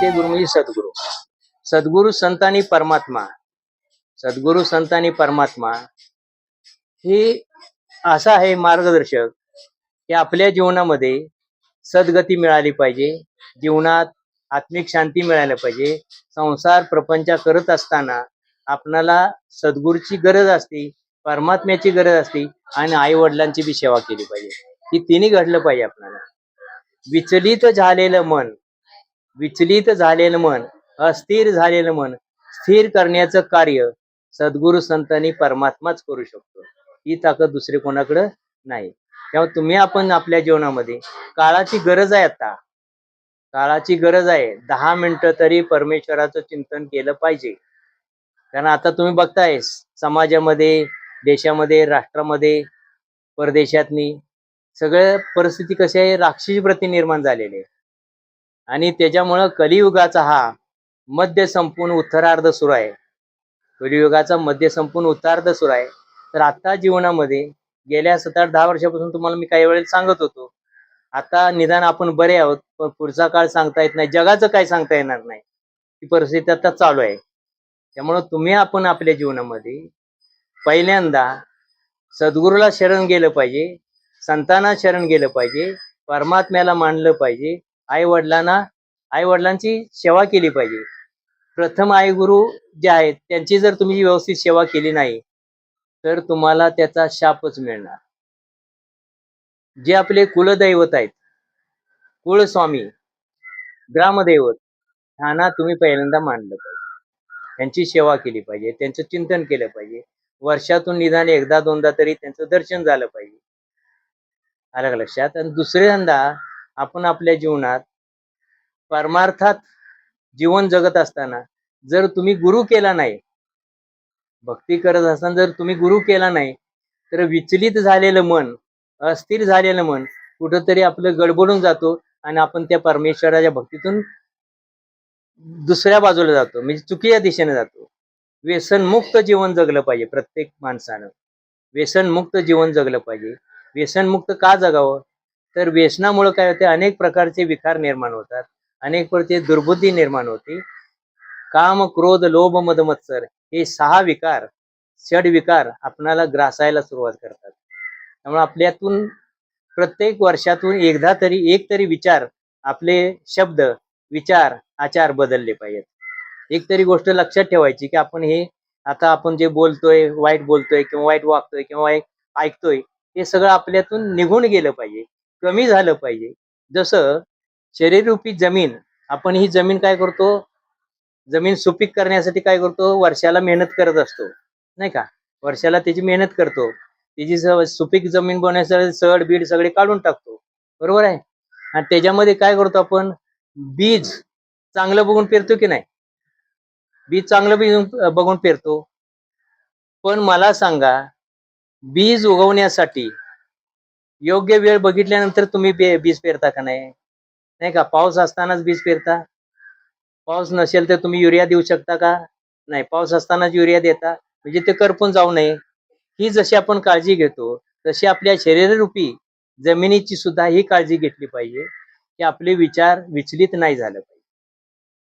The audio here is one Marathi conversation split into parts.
ते गुरु म्हणजे सद्गुरू. सद्गुरू संत आणि परमात्मा. सद्गुरू संत आणि परमात्मा हे असा आहे मार्गदर्शक की आपल्या जीवनामध्ये सद्गती मिळाली पाहिजे, जीवनात आत्मिक शांती मिळायला पाहिजे. संसार प्रपंच करत असताना आपणाला सद्गुरूची गरज असते, परमात्म्याची गरज असते आणि आई वडिलांची बी सेवा केली पाहिजे. ही तिन्ही घडलं पाहिजे आपल्याला. विचलित झालेलं मन, विचलित झालेलं मन, अस्थिर झालेलं मन स्थिर करण्याचं कार्य सद्गुरू संतांनी परमात्माच करू शकतो. ही ताकद दुसरे कोणाकडे नाही. तेव्हा तुम्ही आपण आपल्या जीवनामध्ये काळाची गरज आहे, आता काळाची गरज आहे. 10 मिनिटं तरी परमेश्वराचं चिंतन केलं पाहिजे. कारण आता तुम्ही बघताय समाजामध्ये, देशामध्ये, राष्ट्रामध्ये, परदेशातनी सगळं परिस्थिती कशी आहे, राक्षसी प्रती निर्माण झालेली आहे. आणि त्याच्यामुळं कलियुगाचा हा मध्य संपून उत्तरार्ध सुरू आहे. कलियुगाचा मध्य संपून उत्तरार्ध सुरू आहे. तर आता जीवनामध्ये गेल्या 7-8-10 वर्षापासून तुम्हाला मी काही वेळेला सांगत होतो, आता निदान आपण बरे आहोत, पण पुढचा काळ सांगता येत नाही, जगाचं काय सांगता येणार नाही. ती परिस्थिती आता चालू आहे. त्यामुळं तुम्ही आपण आपल्या जीवनामध्ये पहिल्यांदा सद्गुरूला शरण गेलं पाहिजे, संतांना शरण गेलं पाहिजे, परमात्म्याला मानलं पाहिजे, आई वडिलांची सेवा केली पाहिजे. प्रथम आई गुरु जे आहेत त्यांची जर तुम्ही व्यवस्थित सेवा केली नाही तर तुम्हाला त्याचा शापच मिळणार. जे आपले कुलदैवत आहेत, कुळस्वामी, ग्रामदैवत ह्यांना तुम्ही पहिल्यांदा मानलं पाहिजे, त्यांची सेवा केली पाहिजे, त्यांचं चिंतन केलं पाहिजे. वर्षातून निदान एकदा दोनदा तरी त्यांचं दर्शन झालं पाहिजे. आलं का लक्षात? आणि दुसऱ्यांदा आपण आपल्या जीवनात परमार्थात जीवन जगत असताना जर तुम्ही गुरु केला नाही, भक्ती करत असताना जर तुम्ही गुरु केला नाही, तर विचलित झालेलं मन, अस्थिर झालेलं मन कुठंतरी आपलं गडबडून जातो आणि आपण त्या परमेश्वराच्या भक्तीतून दुसऱ्या बाजूला जातो, म्हणजे चुकीच्या दिशेने जातो. व्यसनमुक्त जीवन जगलं पाहिजे प्रत्येक माणसानं. व्यसनमुक्त जीवन जगलं पाहिजे. व्यसनमुक्त का जगावं? तर व्यसनामुळे काय होते, अनेक प्रकारचे विकार निर्माण होतात, अनेक प्रकारचे दुर्बुद्धी निर्माण होते. काम, क्रोध, लोभ, मद, मत्सर हे 6 विकार, षड विकार आपणाला ग्रासायला सुरुवात करतात. त्यामुळे आपल्यातून प्रत्येक वर्षातून एकदा तरी एक तरी विचार, आपले शब्द, विचार, आचार बदलले पाहिजेत. एक तरी गोष्ट लक्षात ठेवायची की आपण हे आता आपण जे बोलतोय, वाईट बोलतोय किंवा वाईट वागतोय किंवा वाईट ऐकतोय, हे सगळं आपल्यातून निघून गेलं पाहिजे, कमी झालं पाहिजे. जसं शरीररूपी जमीन, आपण ही जमीन काय करतो, जमीन सुपीक करण्यासाठी काय करतो, वर्षाला मेहनत करत असतो, नाही का? वर्षाला त्याची मेहनत करतो, त्याची सुपीक जमीन बनवण्यासाठी सड बीड सगळे काढून टाकतो, बरोबर आहे? आणि त्याच्यामध्ये काय करतो आपण, बीज चांगलं बघून पेरतो की नाही? बीज चांगलं बीज बघून पेरतो. पण मला सांगा, बीज उगवण्यासाठी योग्य वेळ बघितल्यानंतर तुम्ही बीज पेरता का नाही? नाही का? पाऊस असतानाच बीज पेरता? पाऊस नसेल तर तुम्ही युरिया देऊ शकता का? नाही. पाऊस असतानाच युरिया देता, म्हणजे ते करपून जाऊ नये. ही जशी आपण काळजी घेतो तशी आपल्या शरीररूपी जमिनीची सुद्धा ही काळजी घेतली पाहिजे की आपले विचार विचलित नाही झालं पाहिजे.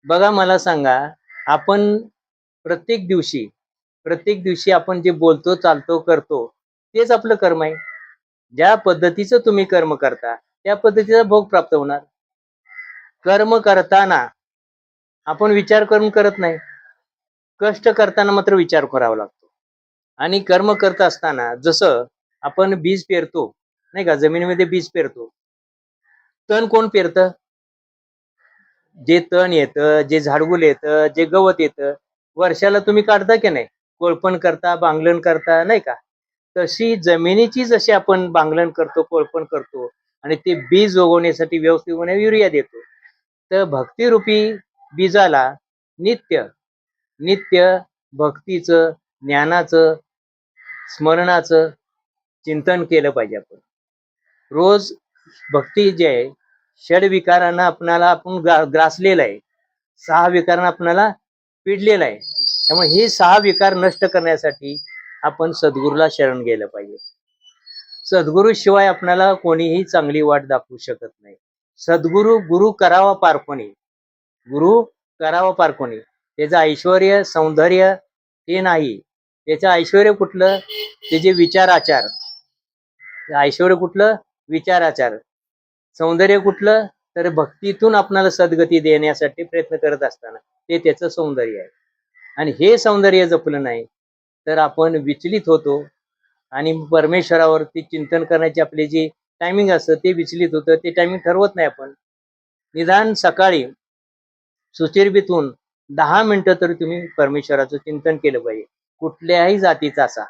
बघा, मला सांगा, आपण प्रत्येक दिवशी आपण जे बोलतो, चालतो, करतो तेच आपलं कर्म आहे. ज्या पद्धतीचं तुम्ही कर्म करता त्या पद्धतीचा भोग प्राप्त होणार. कर्म करताना आपण विचार करून करत नाही, कष्ट करताना मात्र विचार करावा लागतो. आणि कर्म करत असताना जसं आपण बीज पेरतो, नाही का, जमिनीमध्ये बीज पेरतो, तण कोण पेरतं? जे तण येतं, जे झाडगुल येतं, जे गवत येतं, वर्षाला तुम्ही काढता की नाही? कोळपण करता, बांगलन करता, नाही का? तशी जमिनीची जशी आपण बांगलन करतो, कोळपण करतो आणि ते बीज उगवण्यासाठी व्यवस्थित युरिया देतो, तर भक्तिरूपी बीजाला नित्य नित्य भक्तीचं, ज्ञानाचं, स्मरणाचं चिंतन केलं पाहिजे. आपण रोज भक्ती जे आहे, षड विकारांना आपणाला आपण ग्रासलेलं आहे, 6 विकारांना आपणाला पिडलेलं आहे. त्यामुळे हे 6 विकार नष्ट करण्यासाठी आपण सद्गुरूला शरण गेलं पाहिजे. सद्गुरू शिवाय आपणाला कोणीही चांगली वाट दाखवू शकत नाही. सद्गुरू गुरु करावा पारपणे, गुरु करावा पार कोणी. त्याचं ऐश्वर सौंदर्य हे नाही, त्याचं ऐश्वर कुठलं, त्याचे विचार आचार. ऐश्वर कुठलं, विचार आचार. सौंदर्य कुठलं, तर भक्तीतून आपणाला सद्गती देण्यासाठी प्रयत्न करत असताना ते त्याचं सौंदर्य आहे. आणि हे सौंदर्य जपलं नाही तर आपण विचलित होतो आणि परमेश्वरावरती चिंतन करण्याची आपली जी टायमिंग असतं ते विचलित होतं. ते टायमिंग ठरवत नाही आपण. निदान सकाळी सुचिर्भीतून 10 मिनिटं तरी तुम्ही परमेश्वराचं चिंतन केलं पाहिजे, कुठल्याही जातीचा असा.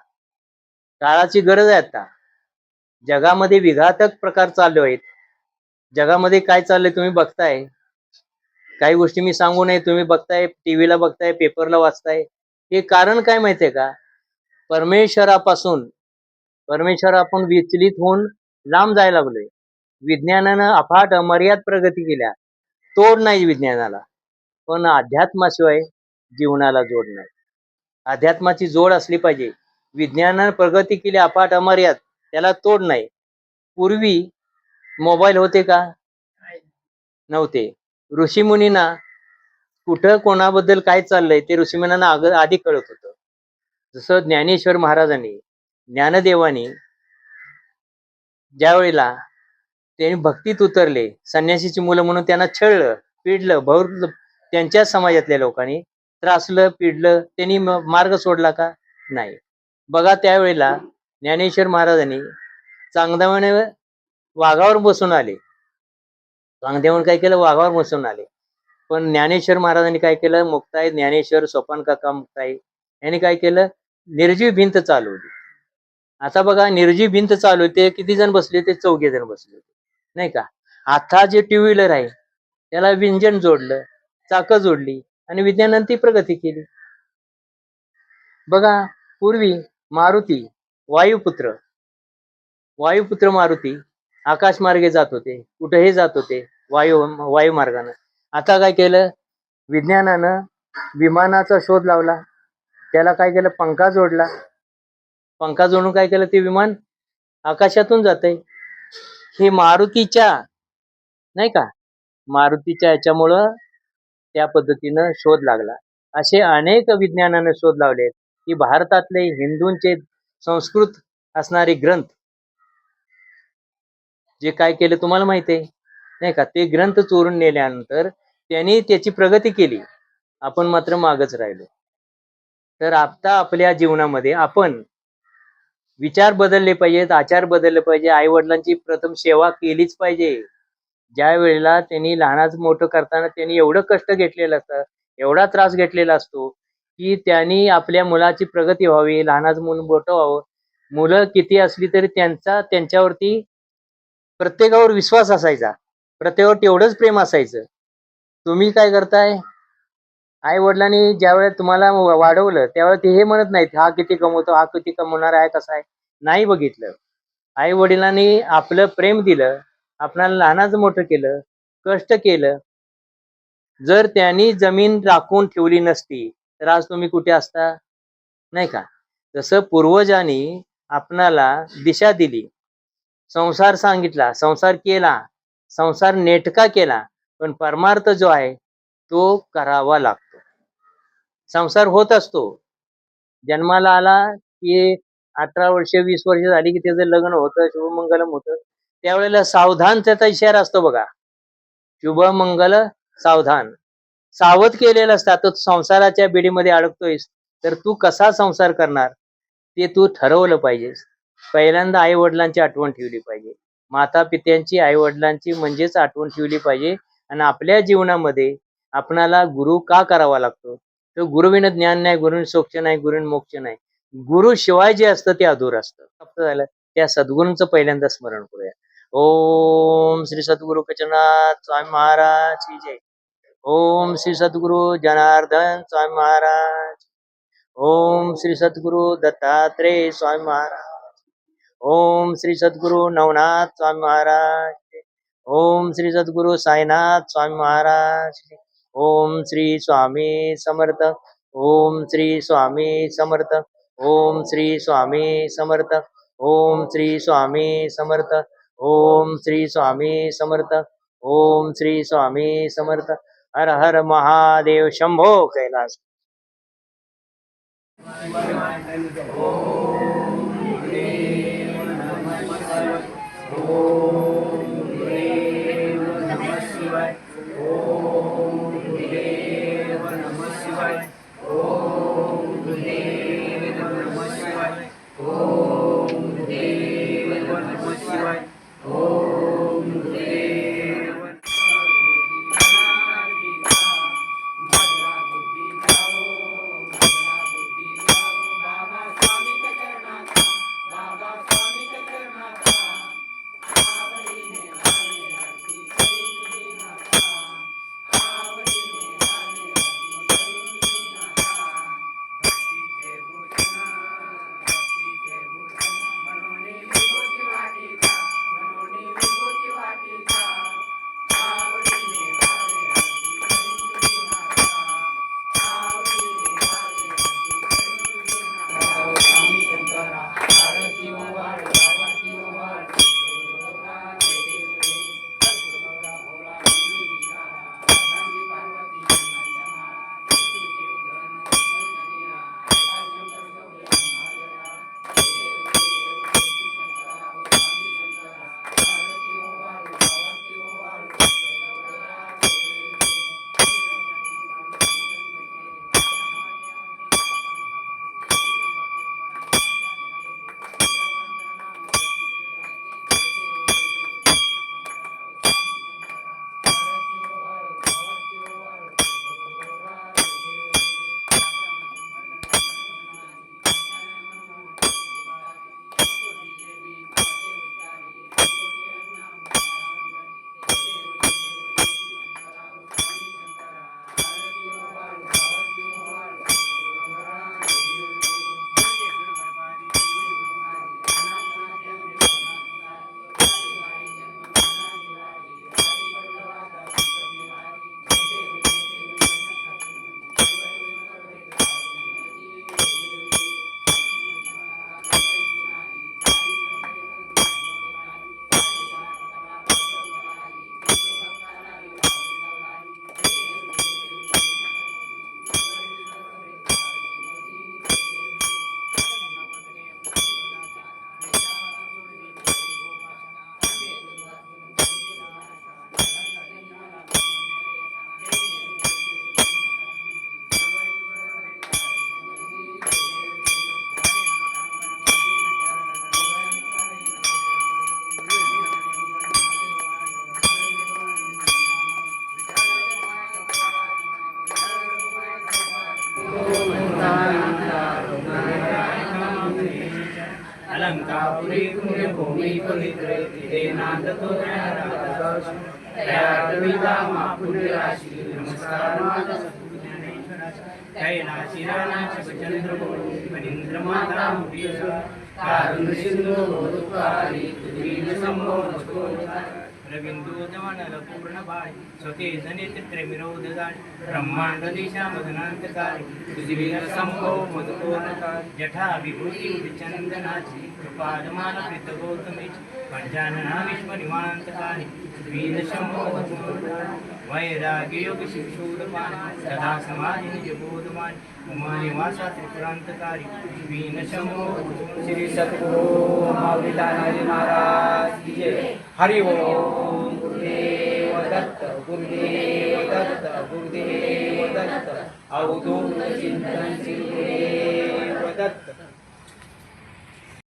काळाची गरज आहे आता. जगामध्ये विघातक प्रकार चालू आहेत. जगामध्ये काय चाललंय तुम्ही बघताय. काही गोष्टी मी सांगू नये, तुम्ही बघताय, टीव्हीला बघताय, पेपरला वाचताय. हे कारण काय माहितीये का, परमेश्वरापासून परमेश्वर आपण विचलित होऊन लांब जायला लागलोय. विज्ञानानं अफाट अमर्याद प्रगती केल्या, तोड नाही विज्ञानाला. पण अध्यात्माशिवाय जीवनाला जोड नाही. अध्यात्माची जोड असली पाहिजे. विज्ञानानं प्रगती केली अफाट अमर्याद, त्याला तोड नाही. पूर्वी मोबाईल होते का, नव्हते. ऋषीमुनींना कुठं कोणाबद्दल काय चाललंय ते ऋषीमुनींना आधी कळत होतं. जसं ज्ञानेश्वर महाराजांनी, ज्ञानदेवानी ज्या वेळेला त्यांनी भक्तीत उतरले, संन्यासीची मुलं म्हणून त्यांना छळलं, पिडलं, भरलं, त्यांच्या समाजातल्या लोकांनी त्रासलं, पिडलं, त्यांनी मार्ग सोडला का, नाही. बघा त्यावेळेला ज्ञानेश्वर महाराजांनी चांगदेवाने वाघावर बसून आले. चांगदेवाने काय केलं, वाघावर बसून आले. पण ज्ञानेश्वर महाराजांनी काय केलं, मुक्ताई ज्ञानेश्वर सोपान काका मुक्ताई यांनी काय केलं, निर्जीव भिंत चालवली. आता बघा निर्जीव भिंत चालू होते, किती जण बसले, ते 4 जण बसले होते, नाही का. आता जे टू व्हीलर आहे त्याला विंजन जोडलं, चाकं जोडली आणि विज्ञानाने ती प्रगती केली. बघा पूर्वी मारुती, वायुपुत्र वायुपुत्र मारुती आकाश मार्गे जात होते, कुठेही जात होते, वायू मार्गाने. आता काय केलं, विज्ञानानं विमानाचा शोध लावला, त्याला काय केलं, पंखा जोडला. पंखा जोडून काय केलं, ते विमान आकाशातून जातंय. हे मारुतीच्या, नाही का, मारुतीच्या याच्यामुळं त्या पद्धतीनं शोध लागला. असे अनेक विज्ञानाने शोध लावले की भारतातले हिंदूंचे संस्कृत असणारे ग्रंथ जे काय केले तुम्हाला माहिती आहे, नाही का. ते ग्रंथ चोरून नेल्यानंतर त्यांनी त्याची प्रगती केली, आपण मात्र मागच राहिलो. तर आता आपल्या जीवनामध्ये आपण विचार बदलले पाहिजेत, आचार बदलले पाहिजे. आई वडिलांची प्रथम सेवा केलीच पाहिजे. ज्या वेळेला त्यांनी लहानाचं मोठं करताना त्यांनी एवढं कष्ट घेतलेलं असतं, एवढा त्रास घेतलेला असतो की त्यांनी आपल्या मुलाची प्रगती व्हावी, लहानाचं मूल मोठं व्हावं. मुलं किती असली तरी त्यांच्यावरती प्रत्येकावर विश्वास असायचा, प्रत्येकावर तेवढंच प्रेम असायचं. तुम्ही काय करताय, आई वडिलांनी ज्या वेळेला तुम्हाला वाढवलं त्यावेळेला ते हे म्हणत नाहीत, हा किती कमवतो, हा किती कमवणार आहे, कसा आहे, नाही बघितलं. आई वडिलांनी आपलं प्रेम दिलं, आपल्याला लहानाचं मोठं केलं, कष्ट केलं. जर त्यांनी जमीन राखून ठेवली नसती तर आज तुम्ही कुठे असता, नाही का. तसं पूर्वजांनी आपणाला दिशा दिली, संसार सांगितला, संसार केला, संसार नेटका केला, पण परमार्थ जो आहे तो करावा लागतो. संसार होत असतो, जन्माला आला की 18 वर्ष 20 वर्ष झाली की त्याचं लग्न होतं, शुभमंगलम होतं. त्यावेळेला सावधान त्याचा इशारा असतो बघा, शुभमंगल सावधान. सावध केलेलं असतं. आता संसाराच्या बेडीमध्ये अडकतोयस तर तू कसा संसार करणार ते तू ठरवलं पाहिजेस. पहिल्यांदा आई वडिलांची आठवण ठेवली पाहिजे, माता पित्यांची, आई वडिलांची म्हणजेच आठवण ठेवली पाहिजे. आणि आपल्या जीवनामध्ये आपणाला गुरु का करावा लागतो, तर गुरुविन ज्ञान नाही, गुरुविन सोक्ष नाही, गुरुविन मोक्ष नाही. गुरु शिवाय जे असतं ते अधूर असतं. प्राप्त झालं त्या सद्गुरूंचं पहिल्यांदा स्मरण करूया. ओम श्री सद्गुरु कचनाथ स्वामी महाराज की जय. ओम श्री सद्गुरु जनार्दन स्वामी महाराज. ओम श्री सद्गुरु दत्तात्रेय स्वामी महाराज. ओम श्री सद्गुरु नवनाथ स्वामी महाराज. ओम श्री सद्गुरु साईनाथ स्वामी महाराज. ओम श्री स्वामी समर्थ. ओम श्री स्वामी समर्थ. ओम श्री स्वामी समर्थ. ओम श्री स्वामी समर्थ. ओम श्री स्वामी समर्थ. ओम श्री स्वामी समर्थ. हर हर महादेव शंभो कैलास. अलंकापुरी पुण्यभूमी पवित्रे नांदतो दयाविदा पुण्यराशी नमस्कार माझा कैलाशी राणाची चंद्र मनींद्र माता कारुण्य सिंधू दुःखारी तुझी संभव रविंदू जवानल पूर्ण बाळ स्वते जनित्र विरोधदाळ ब्रह्मांड दिशा मदनांतकाळी तुझी संभव मधुकोनकाळ जठा विभूती चंदनाची कृपादमान प्रीत गौतमीची पंचानना विश्व निवांतकाळी वीर शंभो वैराग्य योग शिवशूदपान सदा समाधि निज बोधमान उमा निवासा त्रिपुरांतकारी वीन शंभो श्री सद्गुरु माऊलीदानाजी महाराज की जय. हरि ओम. गुरुदेव दत्त गुरुदेव दत्त गुरुदेव दत्त अवधूत चिंतन श्री गुरुदेव दत्त.